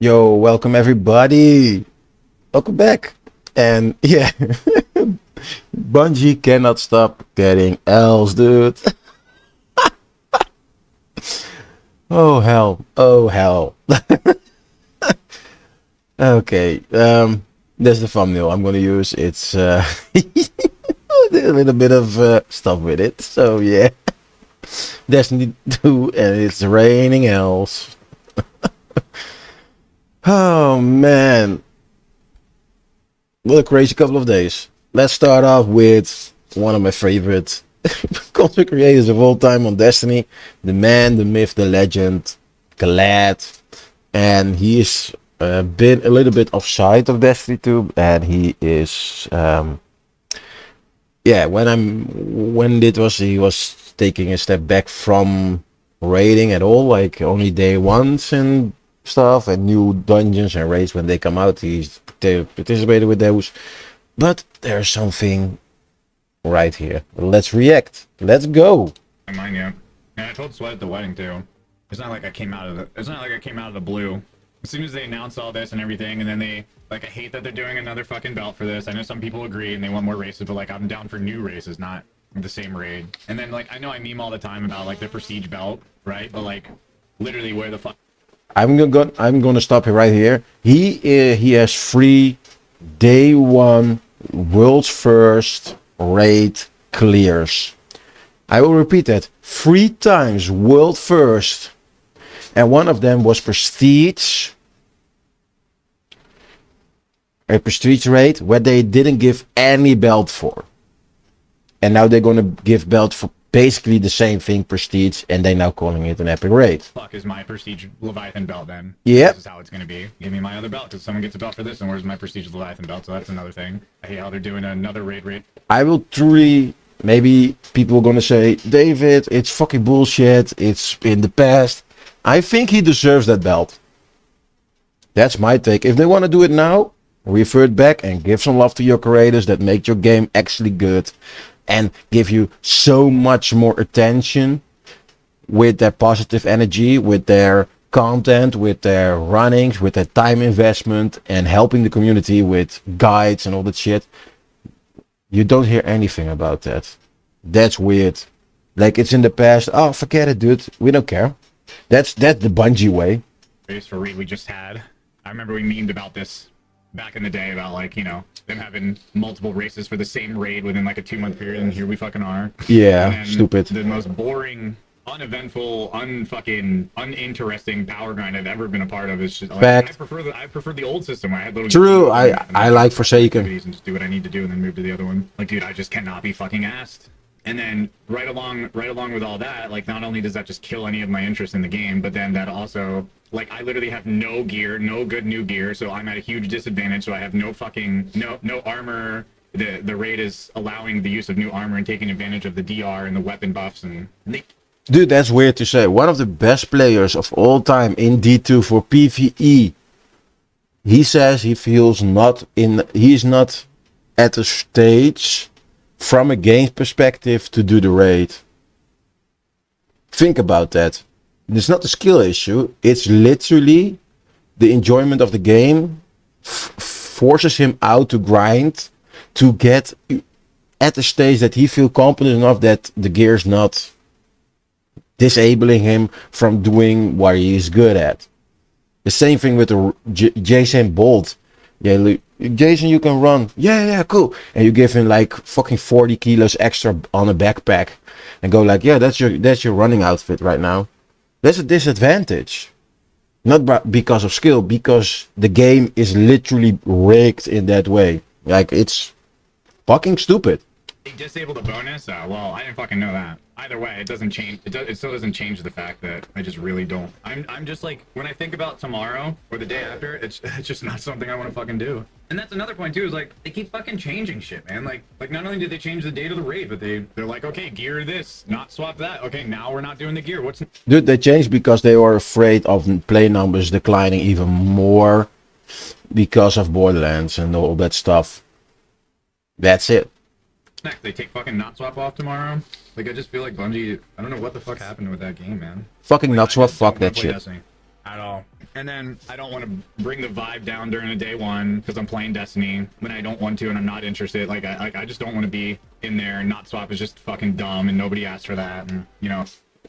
Yo, welcome everybody. Welcome back. And yeah, Bungie cannot stop getting else, dude. Oh hell. Oh hell. Okay. That's the thumbnail I'm gonna use. It's with a bit of stuff with it. So yeah. Destiny 2 and it's raining else. Oh man. What a crazy couple of days. Let's start off with one of my favorite content creators of all time on Destiny. The man, the myth, the legend, Glad. And he's been a little bit offside of Destiny 2. And he is, yeah, when it was, he was taking a step back from raiding at all, like only day ones and stuff, and new dungeons and raids when they come out. He's participated with those. But there's something right here. Let's react. Let's go. Mine, yeah. And I told Sweat at the wedding too. It's not like I came out of the. It's not like I came out of the blue. As soon as they announced all this and everything, and then they like, I hate that they're doing another fucking belt for this. I know some people agree and they want more races, but like, I'm down for new races, not the same raid. And then like, I know I meme all the time about like the prestige belt, right? But like, literally, where the fuck? I'm gonna stop it right here. He has free day one world's first raid clears. I will repeat that 3 times world first, and one of them was prestige, a prestige raid where they didn't give any belt for, and now they're gonna give belt for basically the same thing, prestige, and they're now calling it an epic raid. Fuck is my prestige Leviathan belt then? Yep. This is how it's gonna be. Give me my other belt because someone gets a belt for this, and where's my prestige Leviathan belt? So that's another thing. I hate how they're doing another raid. I will truly. Maybe people are gonna say, David, it's fucking bullshit. It's in the past. I think he deserves that belt. That's my take. If they want to do it now, revert back and give some love to your creators that make your game actually good and give you so much more attention with their positive energy, with their content, with their runnings, with their time investment, and helping the community with guides and all that shit. You don't hear anything about that. That's weird. Like it's in the past. Oh, forget it, dude. We don't care. That's the Bungie way. Race for raid we just had. I remember we memed about this back in the day about like, you know, them having multiple races for the same raid within like a 2-month period, and here we fucking are. Yeah, stupid. The most boring, uneventful, uninteresting power grind I've ever been a part of is just like, Fact. I prefer the old system where I had little True. I like Forsaken. and just do what I need to do and then move to the other one. Like, dude, I just cannot be fucking asked. And then right along with all that, like not only does that just kill any of my interest in the game, but then that also like I literally have no gear, no good new gear, so I'm at a huge disadvantage. So I have no fucking no armor. The raid is allowing the use of new armor and taking advantage of the DR and the weapon buffs and they. Dude, that's weird to say. One of the best players of all time in D2 for PvE. He says he feels he's not at a stage from a game perspective to do the raid. Think about that. It's not a skill issue. It's literally the enjoyment of the game forces him out to grind to get at the stage that he feels confident enough that the gear is not disabling him from doing what he is good at. The same thing with the Jason Bolt. Yeah, Jason, you can run. Yeah, cool. And you give him like fucking 40 kilos extra on a backpack, and go like, yeah, that's your running outfit right now. That's a disadvantage, not because of skill, because the game is literally rigged in that way. Like it's fucking stupid. They disabled the bonus? Well, I didn't fucking know that. Either way, it doesn't change. It still doesn't change the fact that I just really don't. I'm just like, when I think about tomorrow or the day after, it's just not something I want to fucking do. And that's another point too. Is like they keep fucking changing shit, man. Like not only did they change the date of the raid, but they're like, okay, gear this, not swap that. Okay, now we're not doing the gear. What's Dude, they changed because they were afraid of play numbers declining even more because of Borderlands and all that stuff. That's it. next? They take fucking not swap off tomorrow. Like I just feel like Bungie. I don't know what the fuck happened with that game, man. Fucking Like, not swap. I Fuck don't that play shit. Destiny. at all. And then I don't want to bring the vibe down during a day one because I'm playing Destiny when I don't want to and I'm not interested. Like I just don't want to be in there, and not swap is just fucking dumb and nobody asked for that. And you know,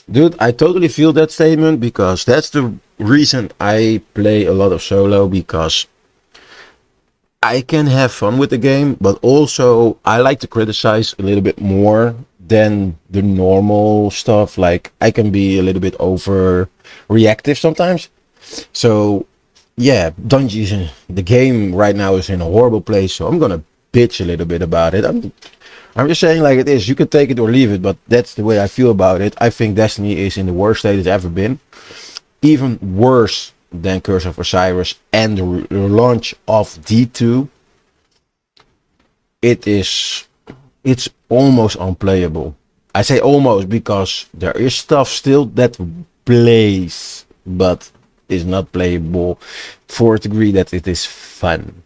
Dude, I totally feel that statement because that's the reason I play a lot of solo, because I can have fun with the game, but also I like to criticize a little bit more than the normal stuff. Like I can be a little bit overreactive sometimes. So yeah, Bungie, the game right now is in a horrible place. So I'm gonna bitch a little bit about it. I'm just saying like it is. You can take it or leave it, but that's the way I feel about it. I think Destiny is in the worst state it's ever been. Even worse than Curse of Osiris and the launch of D2. It's almost unplayable. I say almost because there is stuff still that plays, but is not playable for a degree that it is fun.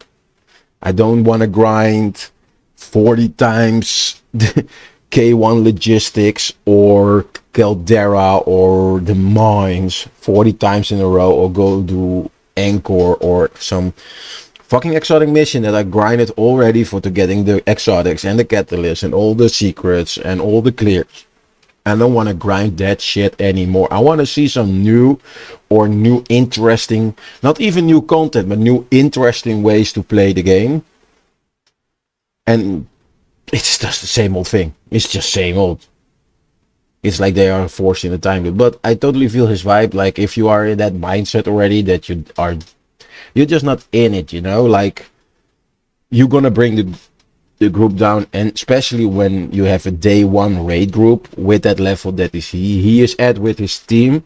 I don't want to grind 40 times the K1 logistics or Caldera or the mines 40 times in a row, or go do Anchor or some fucking exotic mission that I grinded already for to getting the exotics and the catalysts and all the secrets and all the clears. I don't want to grind that shit anymore. I want to see some new or new interesting, not even new content, but new interesting ways to play the game. And it's just the same old thing. It's just same old. It's like they are forcing the time loop. But I totally feel his vibe. Like if you are in that mindset already that you're just not in it, you know? Like you're gonna bring the group down, and especially when you have a day one raid group with that level that is he is at with his team,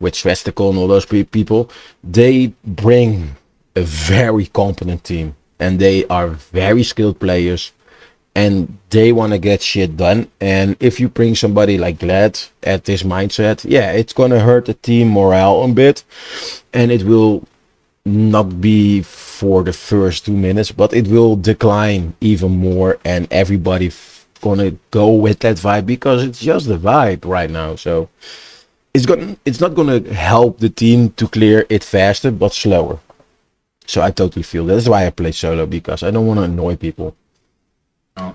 with Svestical and all those people, they bring a very competent team and they are very skilled players and they want to get shit done. And if you bring somebody like Glad at this mindset, yeah, it's gonna hurt the team morale a bit, and it will not be for the first 2 minutes, but it will decline even more, and everybody gonna go with that vibe because it's just the vibe right now. So it's not gonna help the team to clear it faster, but slower. So I totally feel that. That's why I play solo, because I don't want to annoy people.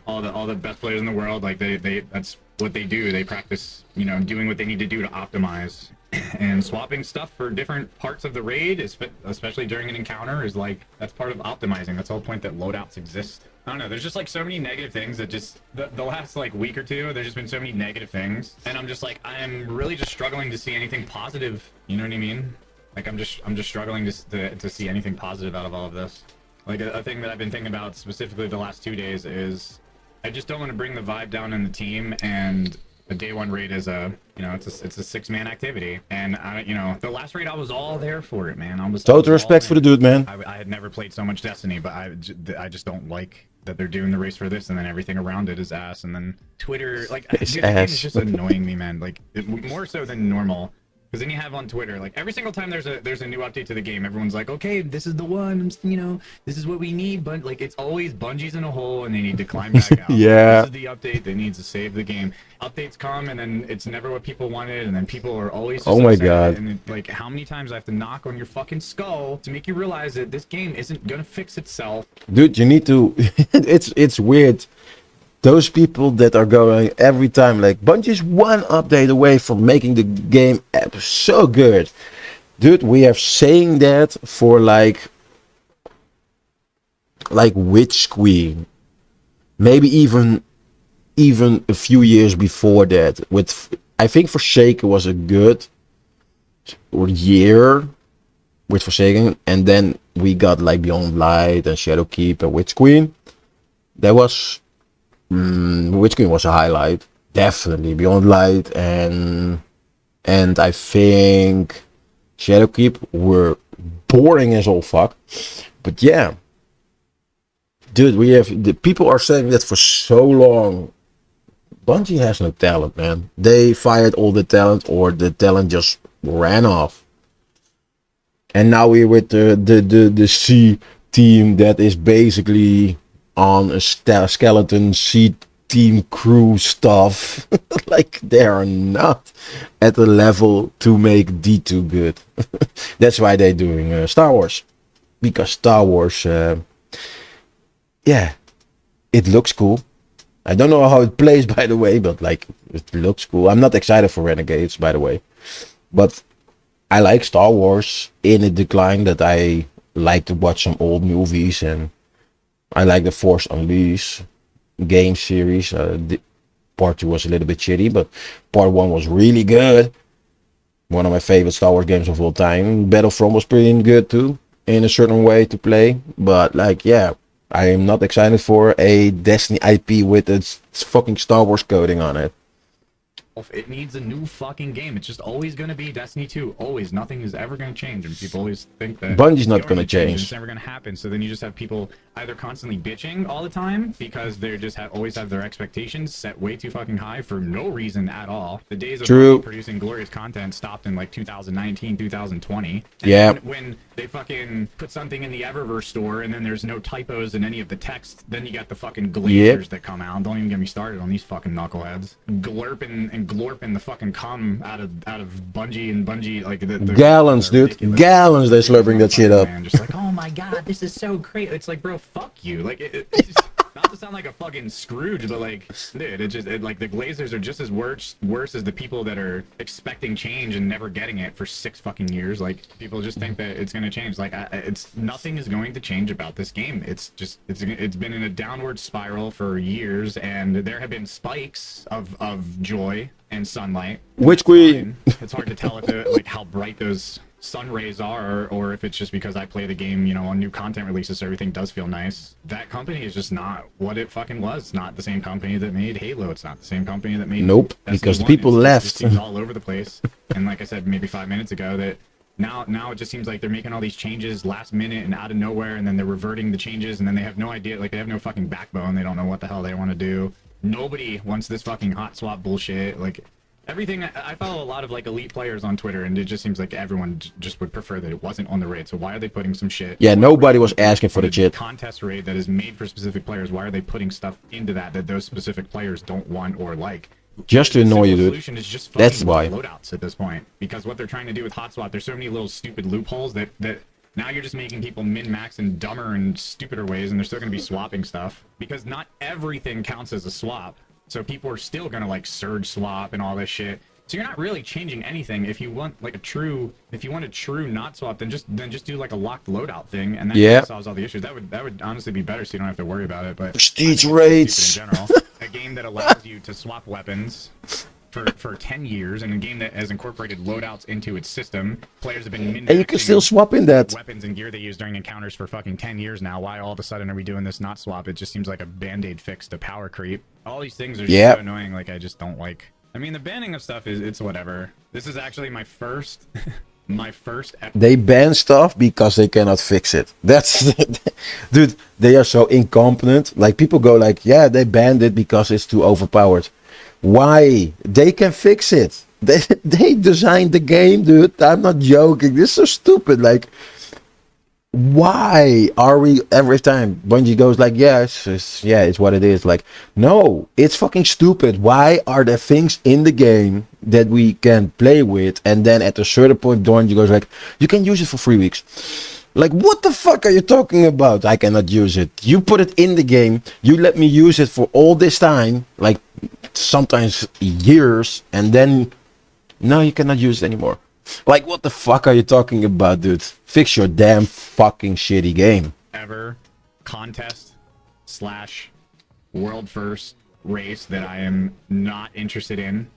all the best players in the world, like they that's what they do. They practice, you know, doing what they need to do to optimize. And swapping stuff for different parts of the raid, especially during an encounter, is like, that's part of optimizing. That's the whole point that loadouts exist. I don't know, there's just like so many negative things that just, the last like week or two, there's just been so many negative things. And I'm just like, I'm really just struggling to see anything positive. You know what I mean? Like I'm just struggling to see anything positive out of all of this. Like a thing that I've been thinking about specifically the last 2 days is I just don't want to bring the vibe down in the team, and a day one raid is a, you know, it's a 6-man activity, and I, you know, the last raid I was all there for it, man. I was Total respect for the dude, man. I had never played so much Destiny, but I just don't like that they're doing the race for this, and then everything around it is ass, and then Twitter, like, dude, the game is just annoying me, man. Like more so than normal. Because then you have on Twitter, like every single time there's a new update to the game, everyone's like, okay, this is the one, you know, this is what we need. But like, it's always Bungie's in a hole and they need to climb back out. Yeah. This is the update that needs to save the game. Updates come and then it's never what people wanted, and then people are always just Oh my upset. God. And like, how many times I have to knock on your fucking skull to make you realize that this game isn't gonna fix itself. Dude, you need to. It's weird. Those people that are going every time, like, Bungie's one update away from making the game so good. Dude, we are saying that for like Witch Queen. Maybe even a few years before that. With, I think Forsaken was a good year with Forsaken, and then we got like Beyond Light and Shadowkeep and Witch Queen. That was Witch Queen was a highlight, definitely. Beyond Light and I think Shadowkeep were boring as all fuck. But yeah, dude, the people are saying that for so long. Bungie has no talent, man. They fired all the talent, or the talent just ran off. And now we're with the C team that is basically on a skeleton C team crew stuff. Like they are not at the level to make D2 good. That's why they're doing Star Wars, because Star Wars, yeah, it looks cool. I don't know how it plays, by the way, but like it looks cool. I'm not excited for Renegades, by the way, but I like Star Wars in a decline. That I like to watch some old movies, and I like the Force Unleashed game series. Part 2 was a little bit shitty, but part 1 was really good. One of my favorite Star Wars games of all time. Battlefront was pretty good too, in a certain way to play. But like, yeah, I am not excited for a Destiny IP with its fucking Star Wars coding on it. It needs a new fucking game. It's just always going to be Destiny 2. Always. Nothing is ever going to change. And people always think that Bungie's not going to change. It's never going to happen. So then you just have people either constantly bitching all the time because they just always have their expectations set way too fucking high for no reason at all. The days of True. producing glorious content stopped in like 2019, 2020. And Yeah. when they fucking put something in the Eververse store and then there's no typos in any of the text, then you got the fucking glazers that come out. Don't even get me started on these fucking knuckleheads. Glorping the fucking cum out of Bungie, and Bungie, like the Gallons, dude. ridiculous. Gallons they're slurping that shit up. Man, just like, oh my god, this is so great. It's like, bro, fuck you. Like, it's just, not to sound like a fucking Scrooge, but like, dude, like the Glazers are just as worse as the people that are expecting change and never getting it for 6 fucking years. Like, people just think that it's gonna change. Like, it's nothing is going to change about this game. It's just it's been in a downward spiral for years, and there have been spikes of joy and sunlight. Which It's hard to tell if like how bright those sun rays are, or if it's just because I play the game, you know, on new content releases, so everything does feel nice. That company is just not what it fucking was. It's not the same company that made Halo. It's not the same company that made Nope, Destiny because the 1. people It left. just seems all over the place. And like I said maybe 5 minutes ago, that now it just seems like they're making all these changes last minute and out of nowhere, and then they're reverting the changes, and then they have no idea, like they have no fucking backbone. They don't know what the hell they want to do. Nobody wants this fucking hot swap bullshit. Like, everything, I follow a lot of like elite players on Twitter, and it just seems like everyone just would prefer that it wasn't on the raid. So why are they putting some shit? Yeah, nobody was asking for the shit. Contest raid that is made for specific players. Why are they putting stuff into that those specific players don't want or like? Just to annoy you, The dude. solution is just That's fucking why. loadouts at this point, because what they're trying to do with hotspot, there's so many little stupid loopholes that now you're just making people min-max in dumber and stupider ways, and they're still going to be swapping stuff because not everything counts as a swap. So people are still going to like surge swap and all this shit. So you're not really changing anything. If you want like a true not swap, then just do like a locked loadout thing, and that solves all the issues. That would honestly be better, so you don't have to worry about it. But Prestige I think it's raids. stupid in general. A game that allows you to swap weapons for 10 years, and a game that has incorporated loadouts into its system. Players have been And you can still swap in that. weapons and gear they use during encounters for fucking 10 years now. Why all of a sudden are we doing this not swap? It just seems like a band-aid fix to power creep. All these things are just so annoying. Like, I just don't like. I mean, the banning of stuff it's whatever. This is actually my first They ban stuff because they cannot fix it. That's dude, they are so incompetent. Like, people go like, yeah, they banned it because it's too overpowered. Why? They can fix it. They designed the game, dude. I'm not joking. This is so stupid. Like, why are we every time Bungie goes like, it's what it is. Like, no, it's fucking stupid. Why are there things in the game that we can play with, and then at a certain point Bungie goes like, you can use it for 3 weeks? Like, what the fuck are you talking about? I cannot use it. You put it in the game, you let me use it for all this time, like sometimes years, and then no, you cannot use it anymore. Like, what the fuck are you talking about, dude? Fix your damn fucking shitty game. Ever contest / world first race that I am not interested in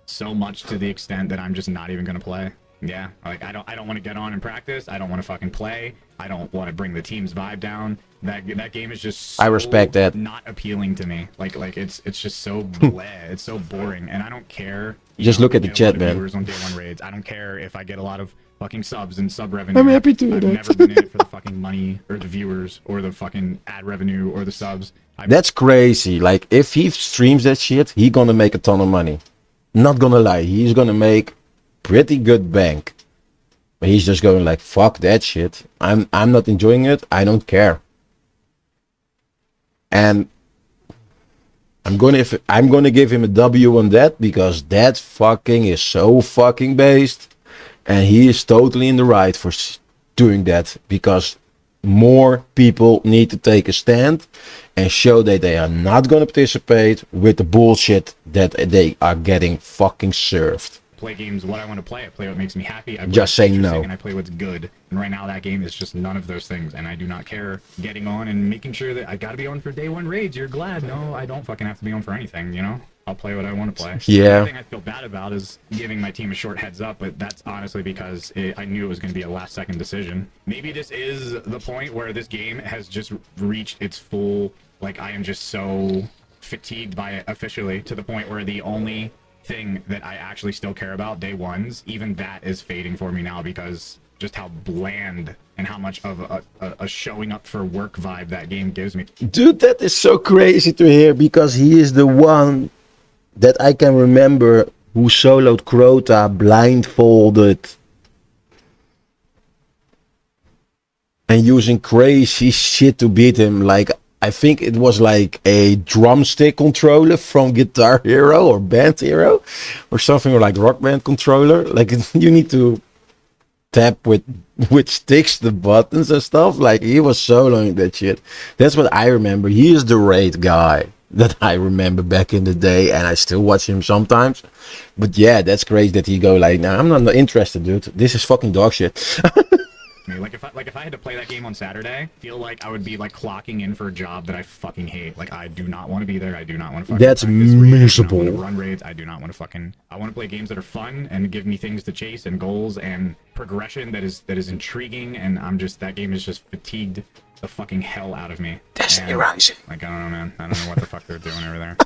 so much, to the extent that I'm just not even gonna play. Yeah, like I don't want to get on and practice. I don't want to fucking play. I don't want to bring the team's vibe down. That game is just so I respect that. not appealing to me. Like it's just so bleh. It's so boring, and I don't care. Just look at the chat, man. Viewers on day one raids. I don't care if I get a lot of fucking subs and sub revenue. I'm happy to. I've never been in it for the fucking money or the viewers or the fucking ad revenue or the subs. That's crazy. Like, if he streams that shit, he gonna make a ton of money. Not gonna lie, he's gonna make pretty good bank. But he's just going like, fuck that shit. I'm not enjoying it. I don't care. And I'm gonna give him a W on that, because that fucking is so fucking based, and he is totally in the right for doing that, because more people need to take a stand and show that they are not gonna participate with the bullshit that they are getting fucking served. Play games what I want to play. I play what makes me happy. I play Just say what's interesting, no. and I play what's good. And right now that game is just none of those things. And I do not care getting on and making sure that I got to be on for day one raids. You're glad? No, I don't fucking have to be on for anything. You know, I'll play what I want to play. Yeah. The thing I feel bad about is giving my team a short heads up, but that's honestly because I knew it was going to be a last second decision. Maybe this is the point where this game has just reached its full. Like, I am just so fatigued by it officially, to the point where the only thing that I actually still care about, day ones, even that is fading for me now, because just how bland and how much of a showing up for work vibe that game gives me. Dude, that is so crazy to hear, because he is the one that I can remember who soloed Crota blindfolded and using crazy shit to beat him. Like, I think it was like a drumstick controller from Guitar Hero or Band Hero or something, or like Rock Band controller. Like, you need to tap with sticks the buttons and stuff. Like, he was soloing that shit. That's what I remember. He is the raid guy that I remember back in the day, and I still watch him sometimes. But yeah, that's crazy that he go like, nah, I'm not interested, dude. This is fucking dog shit. Like if I had to play that game on Saturday, I feel like I would be like clocking in for a job that I fucking hate. Like, I do not want to be there. I do not want to fucking. That's miserable. I do not want to run raids. I do not want to fucking. I want to play games that are fun and give me things to chase and goals and progression that is intriguing. And I'm just, that game is just fatigued the fucking hell out of me. Destiny Rising. Like, I don't know, man. I don't know what the fuck they're doing over there.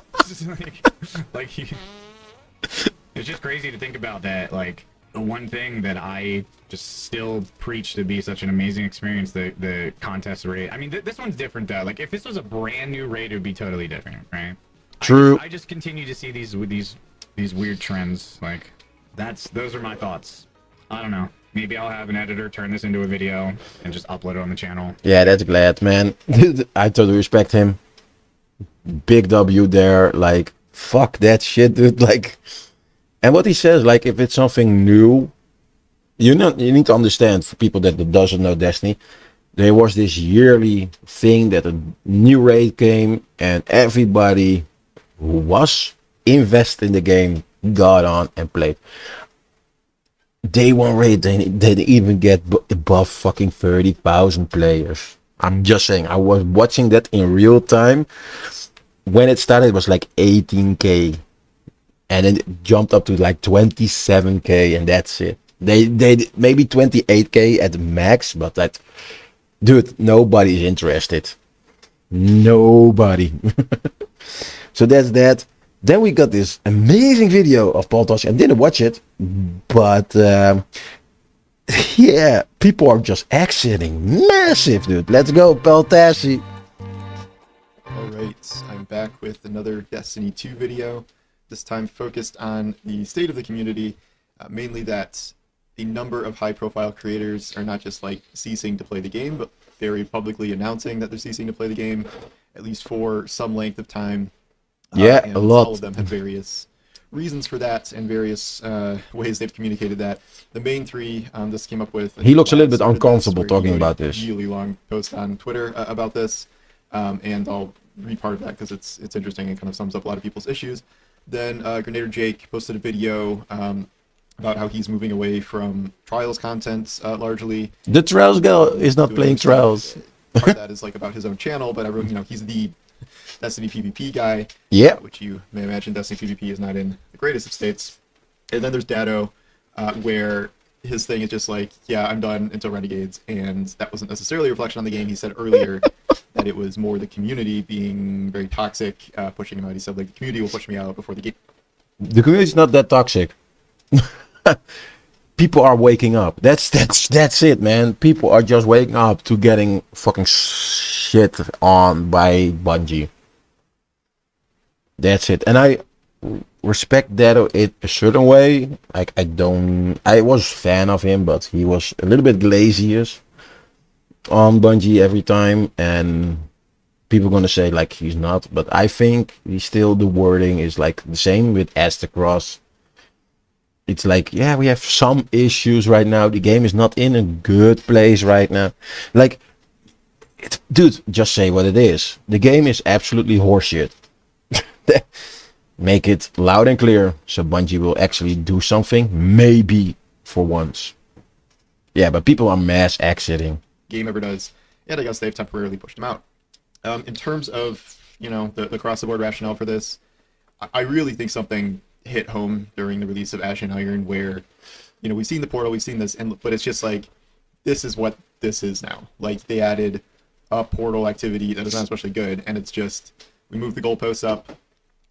It's just crazy to think about that. Like, the one thing that I just still preach to be such an amazing experience, the contest raid. I mean, this one's different though. Like, if this was a brand new raid, it would be totally different, right? True. I just continue to see these weird trends. Like, those are my thoughts. I don't know. Maybe I'll have an editor turn this into a video and just upload it on the channel. Yeah, that's glad, man. I totally respect him. Big W there. Like, fuck that shit, dude. Like, and what he says, like, if it's something new, you need to understand, for people that doesn't know Destiny, there was this yearly thing that a new raid came, and everybody who was invested in the game got on and played. Day one raid, they didn't even get above fucking 30,000 players. I'm just saying, I was watching that in real time. When it started, it was like 18k. And then it jumped up to like 27k, and that's it. They maybe 28k at the max, but that, dude, nobody's interested. Nobody. So that's that. Then we got this amazing video of Paul Tosh. I didn't watch it, but yeah, people are just exiting massive, dude. Let's go, Paul Tassi. Alright, I'm back with another Destiny 2 video. This time focused on the state of the community, mainly that the number of high-profile creators are not just like ceasing to play the game, but very publicly announcing that they're ceasing to play the game, at least for some length of time. Yeah, and a lot. All of them have various reasons for that and various ways they've communicated that. The main three this came up with. He looks a little bit started uncomfortable this, where he talking wrote about a this. really long post on Twitter about this, and I'll read part of that because it's interesting and kind of sums up a lot of people's issues. Then Grenadier Jake posted a video about how he's moving away from Trials content largely. The Trials girl is not playing Trials. Part of that is like about his own channel, but everyone, he's the Destiny PvP guy. Yeah. Which you may imagine Destiny PvP is not in the greatest of states. And then there's Dado, where his thing is just like, yeah, I'm done until Renegades, and that wasn't necessarily a reflection on the game. He said earlier that it was more the community being very toxic, pushing him out. He said, like, the community will push me out before the game. The community is not that toxic. People are waking up. That's it, man. People are just waking up to getting fucking shit on by Bungie. That's it. And I respect that in a certain way. Like, I was a fan of him, but he was a little bit glaziest on Bungie every time, and People gonna say like he's not, but I think he's still, the wording is like the same with Astacross. It's like, yeah, we have some issues right now. The game is not in a good place right now. Like, dude, just say what it is. The game is absolutely horseshit. Make it loud and clear, so Bungie will actually do something, maybe for once. Yeah, but people are mass exiting. Game ever does, and I guess they've temporarily pushed him out. In terms of the across the board rationale for this, I really think something hit home during the release of Ash and Iron, where we've seen the portal, we've seen this, but it's just like this is what this is now. Like they added a portal activity that is not especially good, and it's just we moved the goalposts up.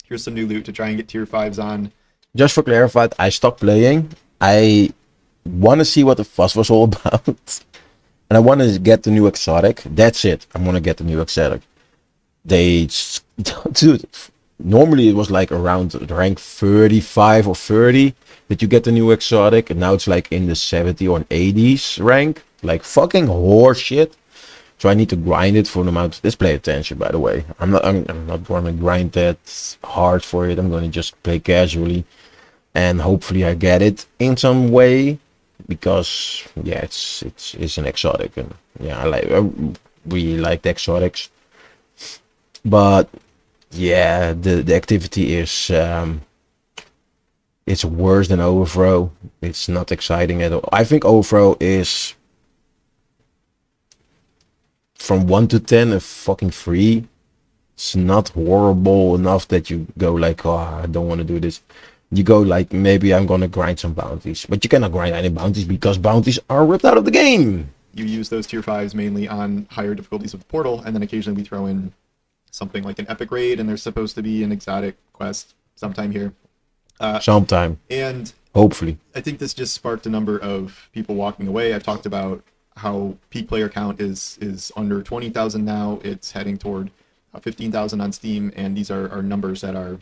Here's some new loot to try and get tier 5s on. Just for clarified, I stopped playing. I want to see what the fuss was all about. And I want to get the new exotic. That's it. I want to get the new exotic. Dude, normally it was like around rank 35 or 30 that you get the new exotic. And now it's like in the 70 or 80s rank. Like fucking horse shit. So I need to grind it for the amount. Let's play attention, by the way. I'm not going to grind that hard for it. I'm going to just play casually, and hopefully I get it in some way, because yeah, it's an exotic, and yeah, I really like the exotics. But yeah, the activity is it's worse than Overthrow. It's not exciting at all. I think Overthrow is, from 1 to 10, a fucking 3. It's not horrible enough that you go like, oh, I don't want to do this. You go like, maybe I'm gonna grind some bounties, but you cannot grind any bounties because bounties are ripped out of the game. You use those tier 5s mainly on higher difficulties of the portal, and then occasionally we throw in something like an epic raid, and there's supposed to be an exotic quest sometime here. Sometime. And hopefully. I think this just sparked a number of people walking away. I've talked about how peak player count is under 20,000 now. It's heading toward 15,000 on Steam, and these are numbers that are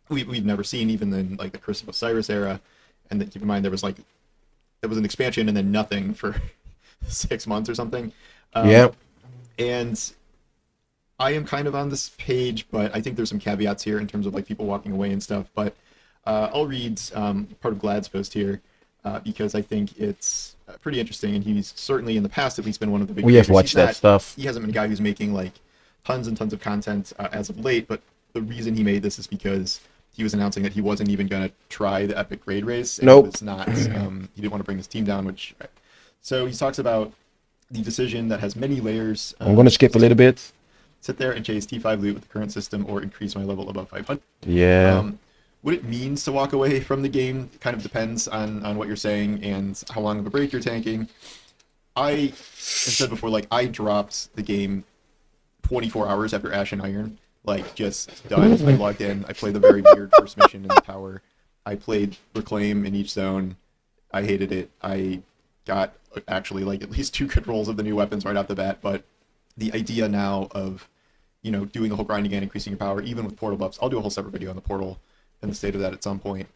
we've never seen even in like the Curse of Osiris era. And that, keep in mind, there was an expansion and then nothing for 6 months or something. Yeah. And I am kind of on this page, but I think there's some caveats here in terms of like people walking away and stuff. But I'll read part of Glad's post here. Because I think it's pretty interesting, and he's certainly in the past at least been one of the big. We have watched that stuff. He hasn't been a guy who's making like tons and tons of content as of late, but the reason he made this is because he was announcing that he wasn't even going to try the epic raid race. And Nope. It was not. He didn't want to bring his team down, which. So he talks about the decision that has many layers. I'm going to skip a little bit. Sit there and chase T5 loot with the current system, or increase my level above 500. Yeah. What it means to walk away from the game kind of depends on what you're saying and how long of a break you're taking. I said before, like, I dropped the game 24 hours after Ash and Iron. Like, just done. I logged in. I played the very weird first mission in the tower. I played Reclaim in each zone. I hated it. I got actually like at least 2 good rolls of the new weapons right off the bat. But the idea now of, doing the whole grind again, increasing your power, even with portal buffs. I'll do a whole separate video on the portal and the state of that at some point.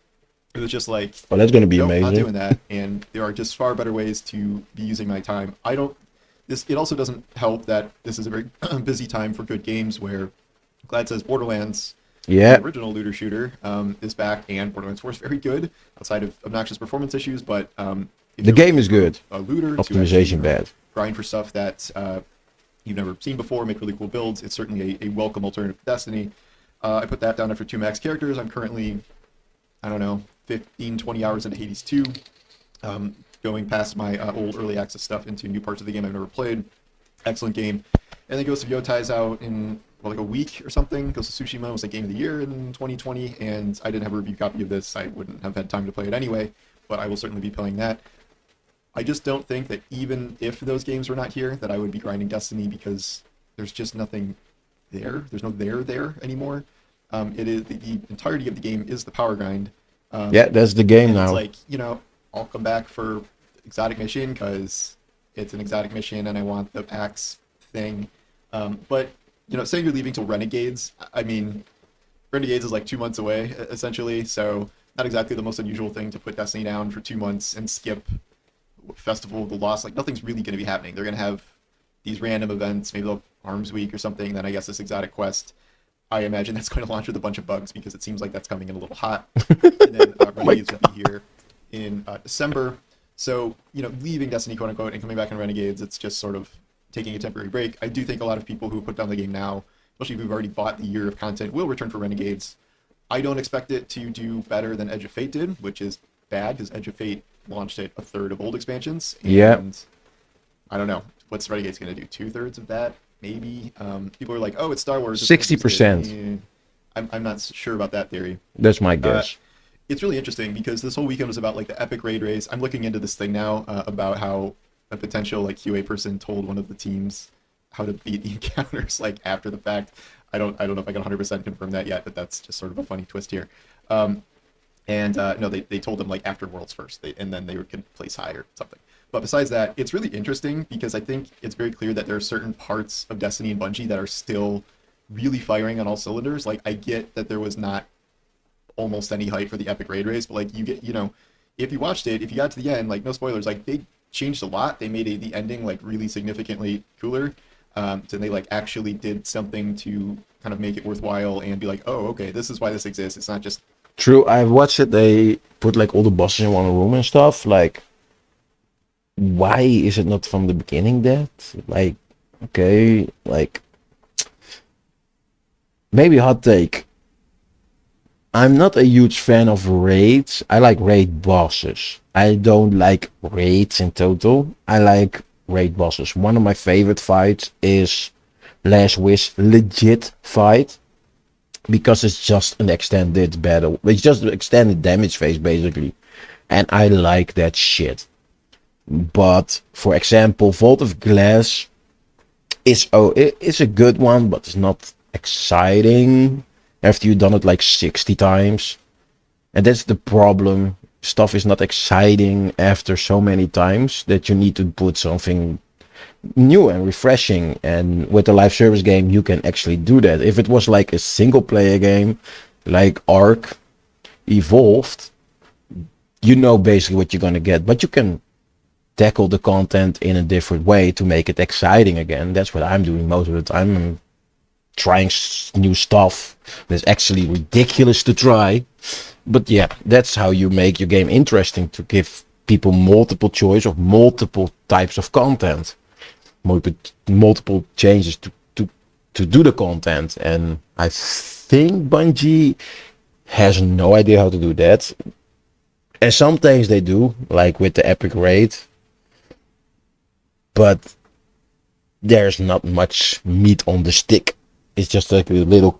It was just like, oh, that's going to be nope, amazing. Not doing that, and there are just far better ways to be using my time. It also doesn't help that this is a very busy time for good games, where Glad says Borderlands, yeah, the original looter shooter, is back, and Borderlands 4 is very good outside of obnoxious performance issues. But the game is good. A looter Optimization to bad. Grind for stuff that you've never seen before, make really cool builds. It's certainly a welcome alternative to Destiny. I put that down after 2 max characters. I'm currently, 15, 20 hours into Hades 2, going past my old early access stuff into new parts of the game I've never played. Excellent game. And then Ghost of Yotai's out in like a week or something. Ghost of Tsushima was like Game of the Year in 2020, and I didn't have a review copy of this. I wouldn't have had time to play it anyway, but I will certainly be playing that. I just don't think that even if those games were not here, that I would be grinding Destiny, because there's just nothing there. There's no there anymore. It is the entirety of the game is the power grind. Yeah, that's the game now. It's like, I'll come back for exotic mission because it's an exotic mission and I want the axe thing. But saying you're leaving till Renegades, I mean, Renegades is like 2 months away essentially, so not exactly the most unusual thing to put Destiny down for 2 months and skip Festival of the Lost. Like, nothing's really going to be happening. They're going to have these random events, maybe they'll Arms Week or something. Then I guess this exotic quest, I imagine that's going to launch with a bunch of bugs because it seems like that's coming in a little hot. And then Renegades will be here in December. So, you know, leaving Destiny, quote unquote, and coming back in Renegades, it's just sort of taking a temporary break. I do think a lot of people who put down the game now, especially who've already bought the year of content, will return for Renegades. I don't expect it to do better than Edge of Fate did, which is bad because Edge of Fate launched at a third of old expansions. And Yeah. I don't know. What's Renegades going to do? 2/3 of that? Maybe. People are like, oh, it's Star Wars. 60%. I'm not sure about that theory. That's my guess. It's really interesting because this whole weekend was about like the epic raid race. I'm looking into this thing now about how a potential like QA person told one of the teams how to beat the encounters like after the fact. I don't know if I can 100% confirm that yet, but that's just sort of a funny twist here. No, they told them like after Worlds first, and then they could place high or something. But besides that, it's really interesting because I think it's very clear that there are certain parts of Destiny and Bungie that are still really firing on all cylinders. Like, I get that there was not almost any hype for the epic raid race, but like you get, you know, if you watched it, if you got to the end, like no spoilers, like they changed a lot. They made the ending like really significantly cooler. So they like actually did something to kind of make it worthwhile and be like, oh, okay, this is why this exists. It's not just True, I've watched it. They put like all the bosses in one room and stuff. Like, why is it not from the beginning that? Like, okay, like, maybe hot take. I'm not a huge fan of raids. I like raid bosses. I don't like raids in total. I like raid bosses. One of my favorite fights is Last Wish legit fight. Because it's just an extended battle. It's just an extended damage phase basically. And I like that shit. But for example, Vault of Glass it's a good one, but it's not exciting after you've done it like 60 times. And that's the problem. Stuff is not exciting after so many times that you need to put something new and refreshing, and with a live service game you can actually do that. If it was like a single player game like Ark Evolved, you know basically what you're gonna get, but you can tackle the content in a different way to make it exciting again. That's what I'm doing most of the time. I'm trying new stuff that's actually ridiculous to try, but yeah, that's how you make your game interesting, to give people multiple choice of multiple types of content, multiple changes to do the content. And I think Bungie has no idea how to do that. And some things they do, like with the epic raid, but there's not much meat on the stick. It's just like a little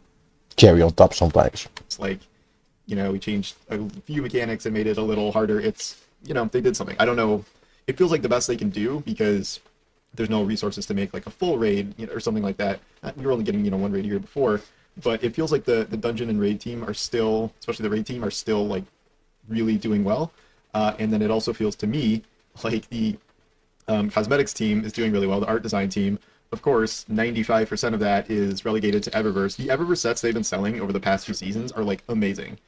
cherry on top sometimes. it's like, you know, we changed a few mechanics and made it a little harder. It's, you know, they did something. I don't know. It feels like the best they can do because there's no resources to make like a full raid, you know, or something like that. We were only getting, you know, one raid a year before, but it feels like the dungeon and raid team are still, especially the raid team, are still like really doing well. And then it also feels to me like the cosmetics team is doing really well. The art design team, of course, 95% of that is relegated to Eververse. The Eververse sets they've been selling over the past few seasons are like amazing.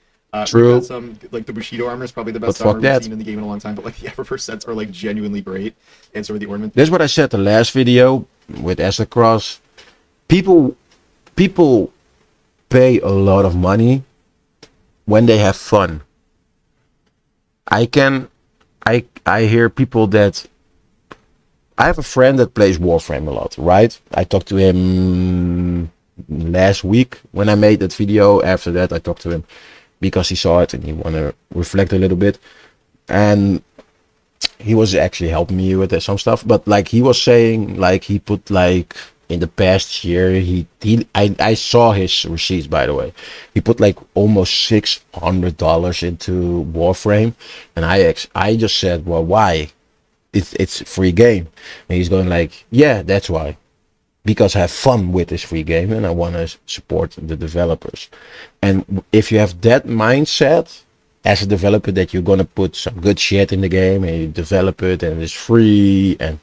True. We've got some, like the Bushido armor is probably the best But fuck armor that. we've seen in the game in a long time, but like the Eververse sets are like genuinely great. And sort of the ornament. That's what I said the last video with Asset Cross. People pay a lot of money when they have fun. I hear people that, I have a friend that plays Warframe a lot, right? I talked to him last week when I made that video. After that I talked to him because he saw it and he want to reflect a little bit, and he was actually helping me with some stuff. But like he was saying, like he put like in the past year, I saw his receipts, by the way. He put like almost $600 into Warframe, and I just said, well, why? It's a free game. And he's going like, yeah, that's why. Because I have fun with this free game and I want to support the developers. And if you have that mindset as a developer, that you're going to put some good shit in the game and you develop it and it's free, and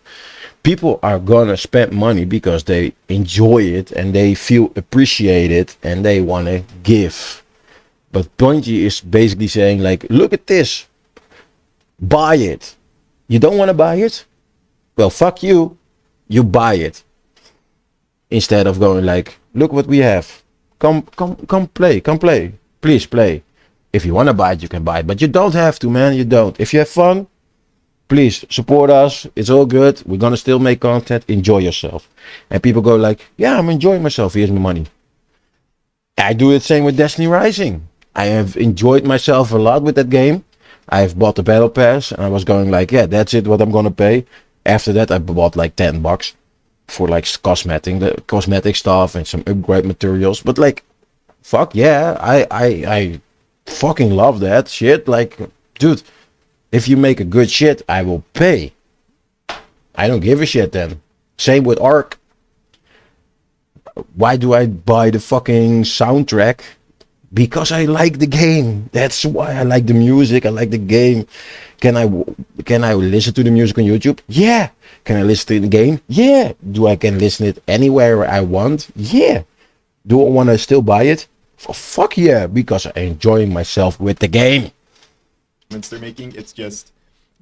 people are going to spend money because they enjoy it and they feel appreciated and they want to give. But Bungie is basically saying like, look at this, buy it. You don't want to buy it? Well, fuck you. you buy it instead of going like, look what we have. Come play. Please play. If you want to buy it, you can buy it, but you don't have to, man. You don't. If you have fun, please support us. It's all good. We're gonna still make content. Enjoy yourself. And people go like, yeah, I'm enjoying myself. Here's my money. I do the same with Destiny Rising. I have enjoyed myself a lot with that game. I've bought the battle pass and I was going like, yeah, that's it, what I'm gonna pay. After that, I bought like $10 for like cosmetic stuff and some upgrade materials. But like, fuck yeah, I fucking love that shit. Like, dude, if you make a good shit, I will pay. I don't give a shit then. Same with Ark. Why do I buy the fucking soundtrack? Because I like the game. That's why I like the music. I like the game. Can I listen to the music on YouTube? Yeah. Can I listen to the game? Yeah. Do I can listen it anywhere I want? Yeah. Do I want to still buy it? Fuck yeah, because I'm enjoying myself with the game. They're making, it's just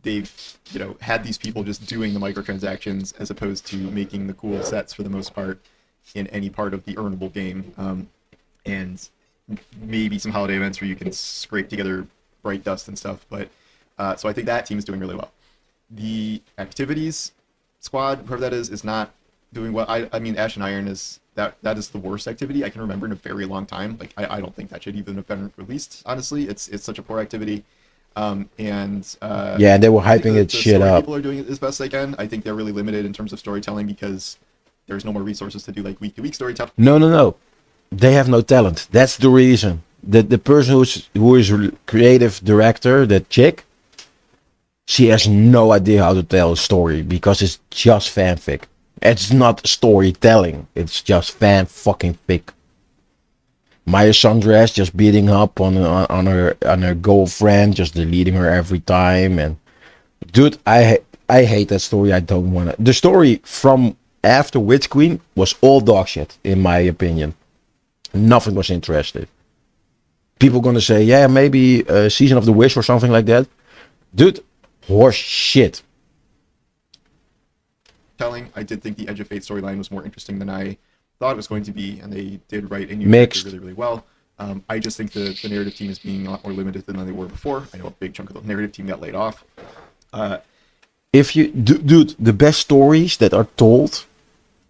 they've had these people just doing the microtransactions as opposed to making the cool sets for the most part in any part of the earnable game, and maybe some holiday events where you can scrape together bright dust and stuff. But so I think that team is doing really well. The activities squad, whoever that is not doing well. I mean, Ash and Iron is that is the worst activity I can remember in a very long time. Like I don't think that should even have been released. Honestly, it's such a poor activity. Yeah, they were hyping it shit up. People are doing it as best they can. I think they're really limited in terms of storytelling because there's no more resources to do like week-to-week storytelling. No. They have no talent. That's the reason. The person who is creative director, that chick, she has no idea how to tell a story because it's just fanfic. It's not storytelling. It's just fan fucking fic. Maya Sandras just beating up on her girlfriend, just deleting her every time, and dude, I hate that story. I don't want to. The story from after Witch Queen was all dog shit, in my opinion. Nothing was interesting. People gonna say, yeah, maybe Season of the Wish or something like that. Dude, horse shit. I did think the Edge of Fate storyline was more interesting than I thought it was going to be, and they did write a new Mixed. really, really well. I just think the narrative team is being a lot more limited than they were before. I know a big chunk of the narrative team got laid off. If you, dude, the best stories that are told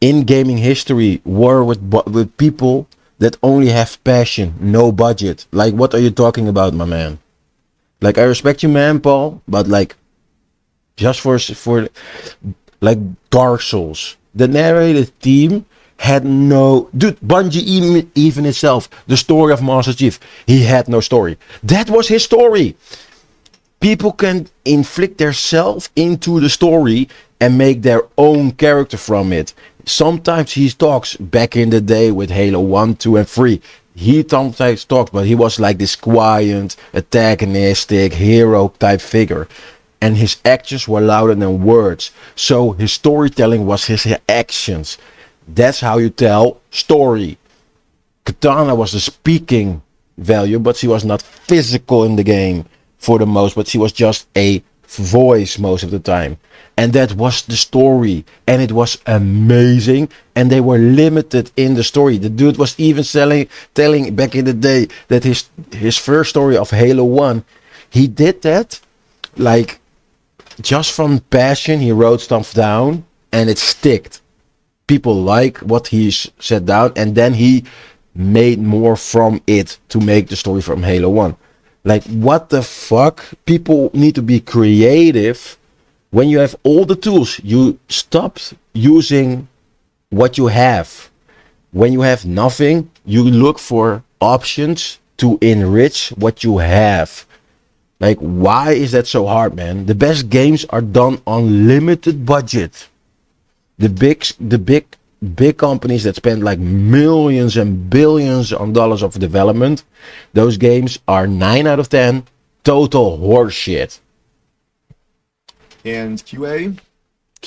in gaming history were with people that only have passion, no budget. Like, what are you talking about, my man? Like, I respect you, man, Paul, but like, just for like Dark Souls, the narrative team had no... Dude, Bungie even itself, the story of Master Chief, he had no story. That was his story. People can inflict themselves into the story and make their own character from it. Sometimes he talks back in the day with Halo 1, 2 and 3. He sometimes talks, but he was like this quiet, antagonistic, hero type figure. And his actions were louder than words. So his storytelling was his actions. That's how you tell story. Katana was the speaking value, but she was not physical in the game for the most, but she was just a voice most of the time. And that was the story, and it was amazing, and they were limited in the story. The dude was even telling back in the day that his first story of Halo 1, he did that like just from passion. He wrote stuff down and it sticked. People like what he set down, and then he made more from it to make the story from Halo 1. Like, what the fuck? People need to be creative. When you have all the tools, you stop using what you have. When you have nothing, you look for options to enrich what you have. Like, why is that so hard, man? The best games are done on limited budget. The big companies that spend like millions and billions on dollars of development, those games are 9 out of 10 total horseshit. And QA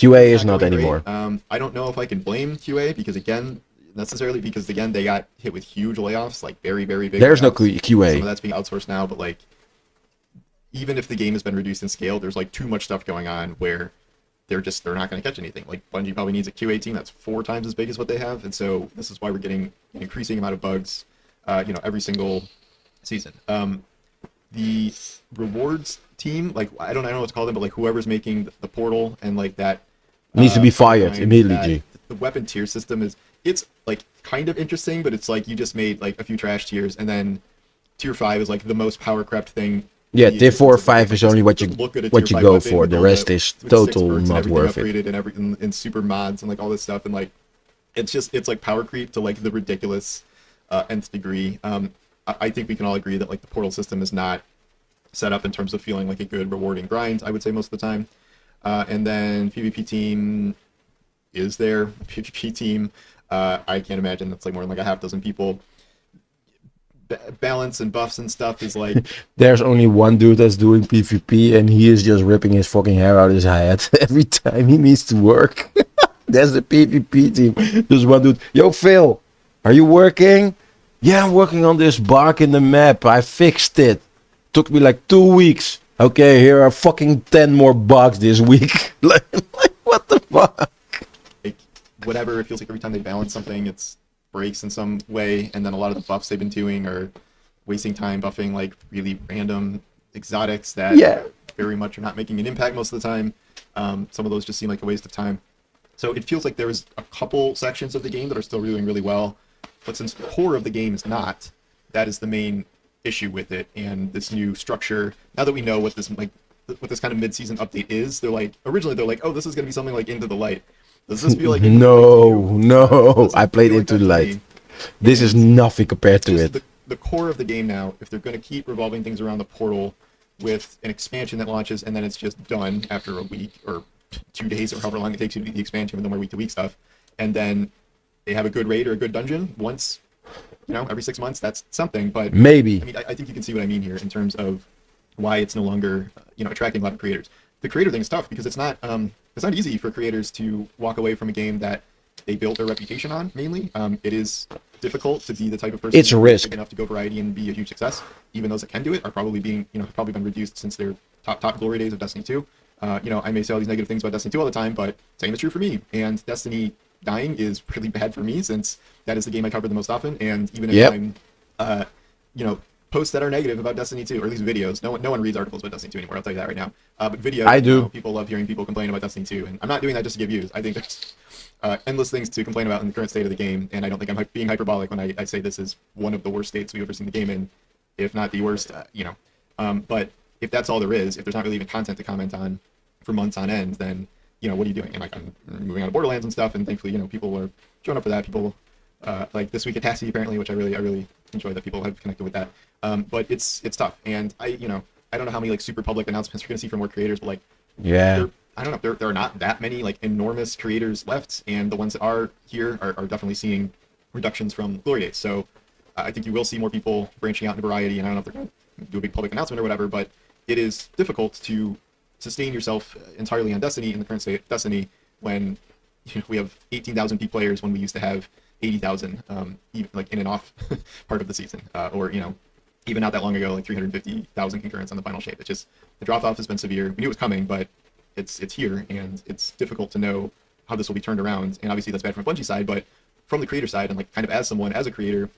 is not anymore. I don't know if I can blame QA because again, they got hit with huge layoffs, like very, very big. There's no layoffs. QA. Some of that's being outsourced now, but like, even if the game has been reduced in scale, there's like too much stuff going on where they're not going to catch anything. Like Bungie probably needs a QA team that's 4 times as big as what they have, and so this is why we're getting an increasing amount of bugs, every single season. The rewards team, like I don't know what to call them, but like whoever's making the portal and like that Needs to be fired immediately, G. the weapon tier system it's like kind of interesting, but it's like you just made like a few trash tiers, and then tier 5 is like the most power crept thing. Yeah, tier 4 or 5 is only what you go for. The rest is total not worth it. And super mods and like all this stuff, and like it's like power creep to like the ridiculous nth degree. I think we can all agree that like the portal system is not set up in terms of feeling like a good rewarding grind, I would say most of the time. And then PvP team is there. PvP team, I can't imagine that's like more than like a half dozen people. Balance and buffs and stuff is like there's only one dude that's doing PvP, and he is just ripping his fucking hair out of his head every time he needs to work. That's the PvP team. There's one dude. Yo, Phil, are you working? Yeah, I'm working on this bug in the map. I fixed it. Took me like 2 weeks. Okay, here are fucking 10 more bugs this week. like, what the fuck? Like, whatever, it feels like every time they balance something, it's breaks in some way, and then a lot of the buffs they've been doing are wasting time buffing like really random exotics that very much are not making an impact most of the time. Some of those just seem like a waste of time. So it feels like there's a couple sections of the game that are still doing really well, but since the core of the game is not, that is the main issue with it. And this new structure, now that we know what this kind of mid-season update is, they're like, originally they're like, oh, this is going to be something like Into the Light. Does this feel like no, I played Into the Light. This is nothing compared to it. The core of the game now, if they're going to keep revolving things around the portal with an expansion that launches and then it's just done after a week or 2 days or however long it takes you to do the expansion with the more week-to-week stuff, and then they have a good raid or a good dungeon once, every 6 months, that's something. But maybe. I mean, I think you can see what I mean here in terms of why it's no longer, attracting a lot of creators. The creator thing is tough because it's not easy for creators to walk away from a game that they built their reputation on, mainly. It is difficult to be the type of person it's a risk big enough to go variety and be a huge success. Even those that can do it are probably being, have probably been reduced since their top glory days of Destiny 2. I may say all these negative things about Destiny 2 all the time, but same is true for me. And Destiny dying is really bad for me since that is the game I cover the most often. And even if I'm, posts that are negative about Destiny 2, or at least videos. No one reads articles about Destiny 2 anymore. I'll tell you that right now. But videos, I do. People love hearing people complain about Destiny 2, and I'm not doing that just to give views. I think there's endless things to complain about in the current state of the game, and I don't think I'm being hyperbolic when I say this is one of the worst states we've ever seen the game in, if not the worst. But if that's all there is, if there's not really even content to comment on for months on end, then what are you doing? And like I'm moving on to Borderlands and stuff, and thankfully people are showing up for that. People like this week at Tassie apparently, which I really enjoy that people have connected with that. But it's tough, and I don't know how many like super public announcements we're gonna see from more creators, but like I don't know, there are not that many like enormous creators left, and the ones that are here are definitely seeing reductions from glory days. So I think you will see more people branching out into variety, and I don't know if they're gonna do a big public announcement or whatever, but it is difficult to sustain yourself entirely on Destiny in the current state of Destiny when we have 18,000 peak players when we used to have 80,000 even like in and off part of the season, or even not that long ago, like 350,000 concurrents on the final shape. It's just the drop off has been severe. We knew it was coming, but it's here, and it's difficult to know how this will be turned around. And obviously that's bad from a Bungie side, but from the creator side, and like kind of as a creator,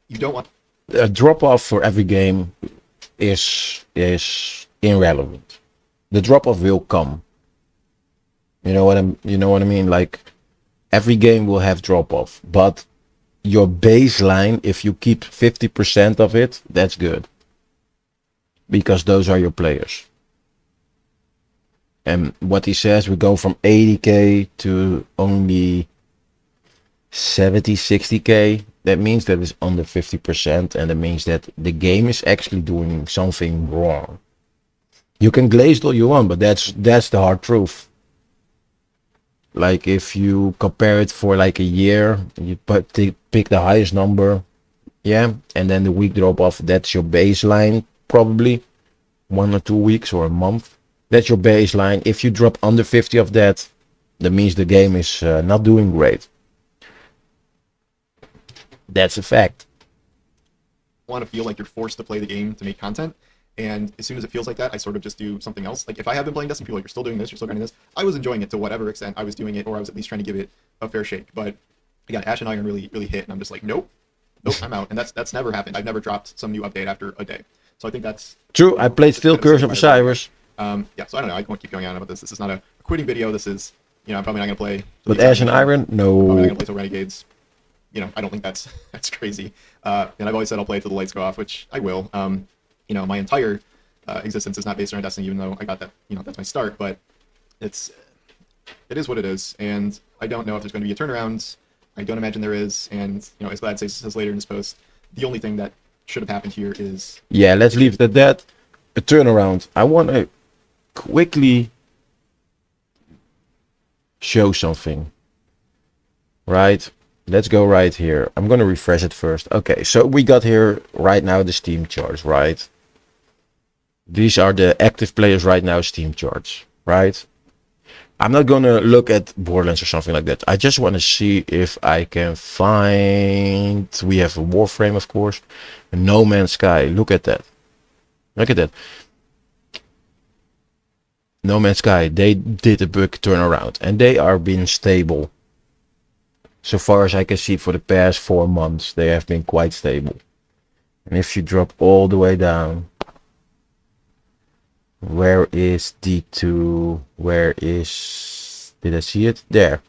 you don't want a drop off for every game is irrelevant. The drop off will come. You know what I mean? Like every game will have drop off, but your baseline, if you keep 50% of it, that's good. Because those are your players. And what he says, we go from 80k to only 70, 60k. That means that it's under 50%, and that means that the game is actually doing something wrong. You can glaze all you want, but that's the hard truth. Like if you compare it for like a year, you pick the highest number, and then the week drop off, that's your baseline, probably 1 or 2 weeks or a month. That's your baseline. If you drop under 50 of that, that means the game is not doing great. That's a fact. Want to feel like you're forced to play the game to make content, And as soon as it feels like that, I sort of just do something else. Like if I have been playing Destiny, people are like, you're still doing this, you're still grinding this. I was enjoying it to whatever extent I was doing it, or I was at least trying to give it a fair shake. But again, Ash and Iron really hit, and I'm just like, nope, I'm out. And that's never happened. I've never dropped some new update after a day. So I think that's True, I played still Curse of Osiris. Yeah, so I don't know. I won't keep going on about this. This is not a quitting video. This is, I'm probably not gonna play. But Ash and Iron, I'm probably not no. gonna play till Renegades. I don't think that's crazy. And I've always said I'll play till the lights go off, which I will. My entire existence is not based around Destiny, even though I got that. That's my start. But it is what it is, and I don't know if there's going to be a turnaround. I don't imagine there is, and as Glad says later in his post, the only thing that should have happened here is Yeah, let's leave it at that. A turnaround. I want to quickly show something. Right? Let's go right here. I'm going to refresh it first. Okay, so we got here right now the Steam charts, right? These are the active players right now, Steam charts, right? I'm not going to look at Borderlands or something like that. I just want to see if I can find... We have a Warframe, of course. No Man's Sky. Look at that. Look at that. No Man's Sky. They did a big turnaround. And they are being stable. So far as I can see for the past 4 months. They have been quite stable. And if you drop all the way down... Where is D2? Where is... Did I see it? There.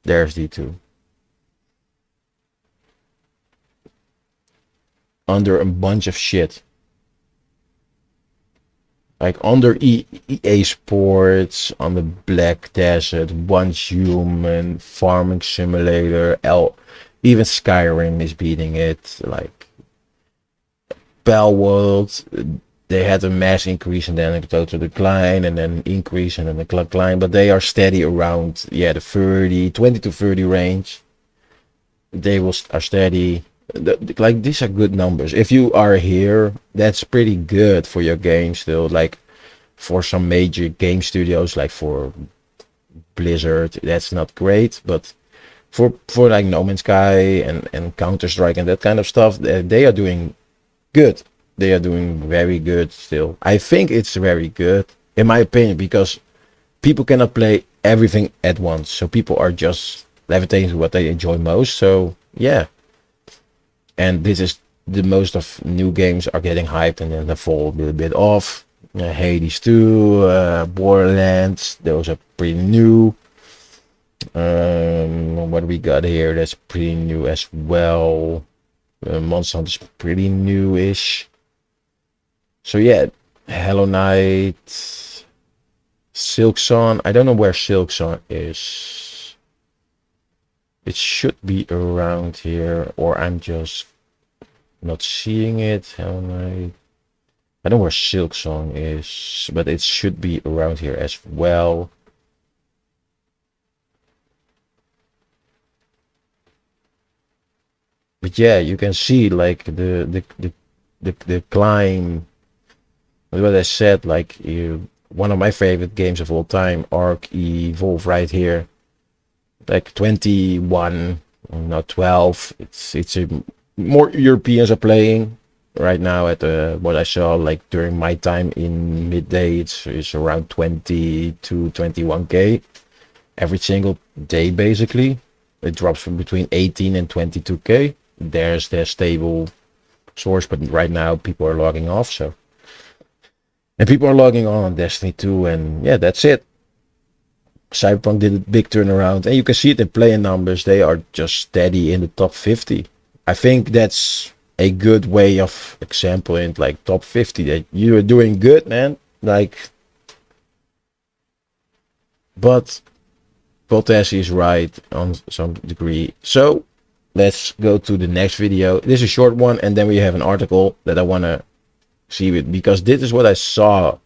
There's D2. Under a bunch of shit. Like under EA Sports, on the Black Desert, Once Human, Farming Simulator, even Skyrim is beating it. Like Pal World, they had a mass increase and then a total decline and then increase and then a decline, but they are steady around the 20 to 30 range. They are steady. Like these are good numbers. If you are here, that's pretty good for your game still. Like for some major game studios, like for Blizzard, that's not great, but for like No Man's Sky and Counter-Strike and that kind of stuff, they are doing good. They are doing very good still. I think it's very good, in my opinion, because people cannot play everything at once. So people are just levitating to what they enjoy most. So yeah. And this is the most of new games are getting hyped and then they fall a little bit off. Hades 2, Borderlands, those are pretty new. What we got here, that's pretty new as well. Monster Hunter is pretty new-ish. So yeah, Hollow Knight, Silksong. I don't know where Silksong is. It should be around here, or I'm just not seeing it. Hollow Knight. I don't know where Silksong is, but it should be around here as well. But yeah, you can see like the climb. What I said, like one of my favorite games of all time, Ark Evolve, right here. Like 21, not 12. It's more Europeans are playing right now at what I saw like during my time in midday. It's around 20 to 21k every single day basically. It drops from between 18 and 22k. There's their stable source, but right now people are logging off. So, and people are logging on Destiny 2, and yeah, that's it. Cyberpunk did a big turnaround, and you can see it in player numbers. They are just steady in the top 50. I think that's a good way of exampling like top 50 that you are doing good, man. Like, but Bottas is right on some degree. So let's go to the next video. This is a short one, and then we have an article that I want to see it, because this is what I saw.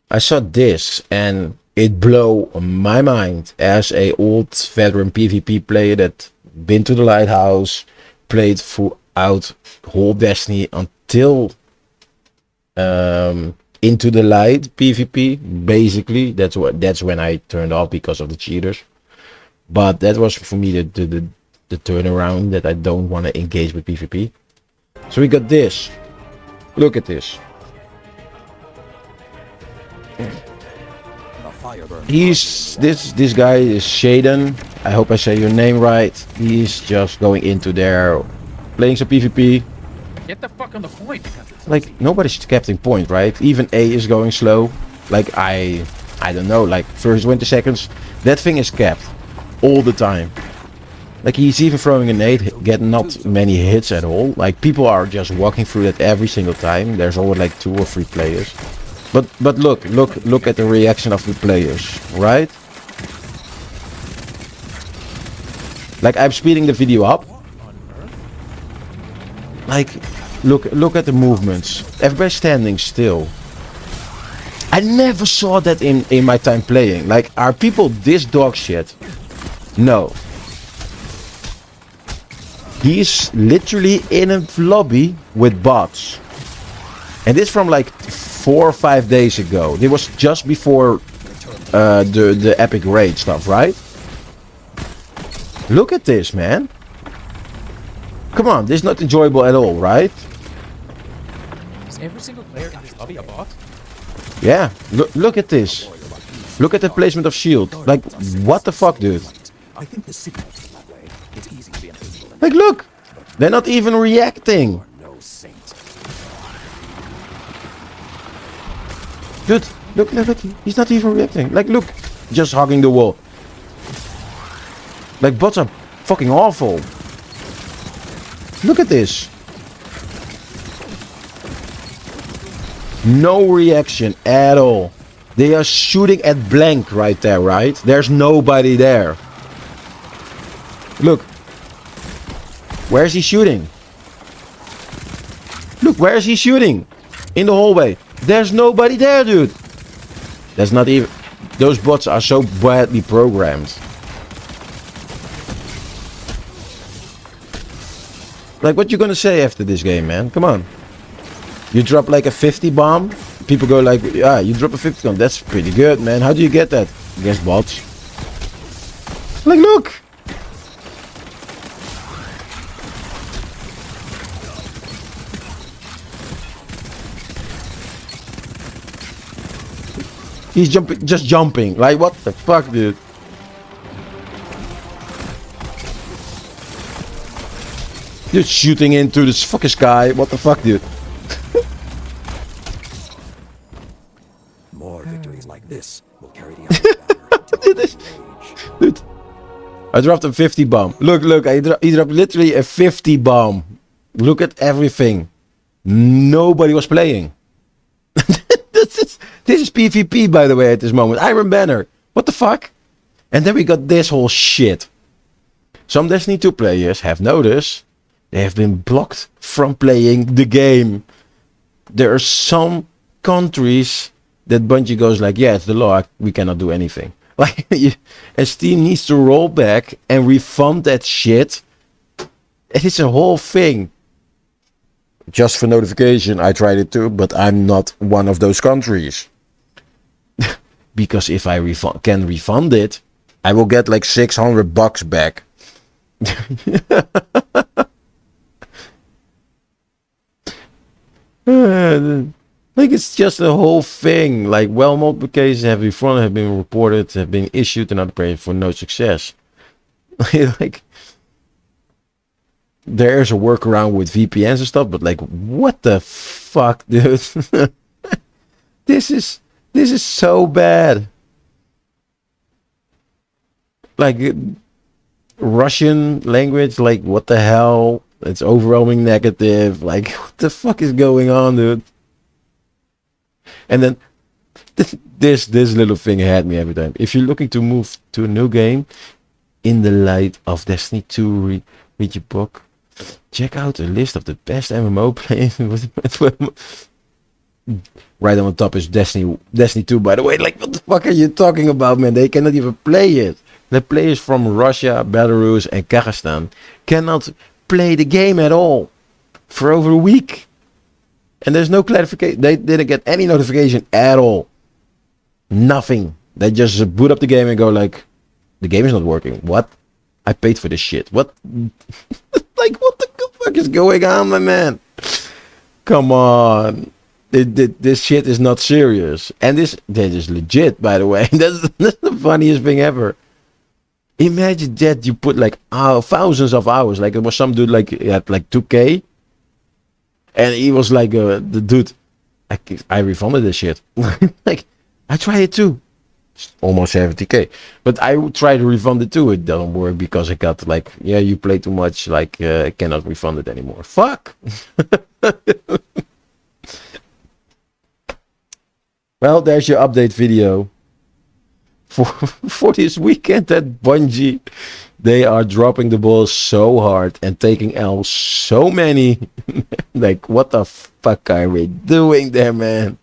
I saw this and it blew my mind as a old veteran PvP player that been to the Lighthouse, played throughout whole Destiny until Into the Light PvP. Basically, that's when I turned off because of the cheaters. But that was for me the turnaround, that I don't want to engage with PvP. So we got this. Look at this. This guy is Shaden. I hope I say your name right. He's just going into there, playing some PvP. Get the fuck on the point. Like nobody's capturing point, right? Even A is going slow. Like I don't know. Like first 20 seconds, that thing is capped all the time. Like he's even throwing a nade, getting not many hits at all. Like people are just walking through that every single time. There's always like 2 or 3 players. But look at the reaction of the players, right? Like I'm speeding the video up. Like look at the movements. Everybody's standing still. I never saw that in my time playing. Like, are people this dog shit? No. He's literally in a lobby with bots. And this from like 4 or 5 days ago. It was just before the epic raid stuff, right? Look at this, man. Come on, this is not enjoyable at all, right? Is every single player in this lobby a bot? Yeah, look at this. Look at the placement of shield. Like, what the fuck, dude? I think the signal is that way. It's easy to be invisible. Like, look. They're not even reacting. No saint. Dude, look. He's not even reacting. Like, look. Just hugging the wall. Like, bots are fucking awful. Look at this. No reaction at all. They are shooting at blank right there, right? There's nobody there. Look. Where is he shooting? Look, where is he shooting? In the hallway. There's nobody there, dude. That's not even... Those bots are so badly programmed. Like, what you gonna say after this game, man? Come on. You drop like a 50 bomb. People go like, yeah, you drop a 50 bomb. That's pretty good, man. How do you get that? Against bots. Like, look. He's jumping, just jumping. Like, what the fuck, dude? Just shooting into this fucking sky. What the fuck, dude? More victories like this will carry the army banner into Dude, I dropped a 50 bomb. Look, he dropped literally a 50 bomb. Look at everything. Nobody was playing. This is PvP, by the way, at this moment. Iron Banner. What the fuck? And then we got this whole shit. Some Destiny 2 players have noticed they have been blocked from playing the game. There are some countries that Bungie goes like, yeah, it's the law. We cannot do anything. Like, and Steam needs to roll back and refund that shit. It's a whole thing. Just for notification, I tried it too, but I'm not one of those countries. Because if I can refund it, I will get like $600 back. Like, it's just a whole thing. Like, well, multiple cases have been reported, have been issued, and other players for no success. Like, there's a workaround with VPNs and stuff, but like, what the fuck, dude? This is so bad. Like, Russian language, like, what the hell? It's overwhelming negative. Like, what the fuck is going on, dude? And then this little thing had me every time. If you're looking to move to a new game in the light of Destiny 2, read your book. Check out a list of the best MMO players. Right on the top is Destiny 2, by the way. Like, what the fuck are you talking about, man? They cannot even play it. The players from Russia, Belarus, and Kazakhstan cannot play the game at all for over a week. And there's no clarification. They didn't get any notification at all. Nothing. They just boot up the game and go like, the game is not working. What? I paid for this shit. What? Like, what the fuck is going on, my man? Come on. This shit is not serious. And that is legit, by the way. That's the funniest thing ever. Imagine that you put like thousands of hours. Like it was some dude like he had like 2K. And he was like the dude. I refunded this shit. Like I tried it too. It's almost 70K. But I would try to refund it too. It doesn't work because I got like, yeah, you play too much. Like I cannot refund it anymore. Fuck. Well, there's your update video for this weekend at Bungie. They are dropping the ball so hard and taking L's so many. Like, what the fuck are we doing there, man?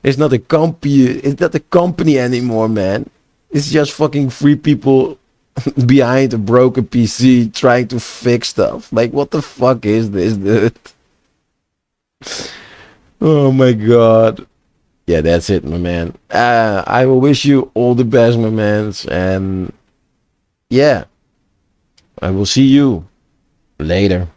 It's not a company. It's not a company anymore, man. It's just fucking 3 people behind a broken PC trying to fix stuff. Like, what the fuck is this, dude? Oh my god. Yeah, that's it, my man. I will wish you all the best, my man. And yeah, I will see you later.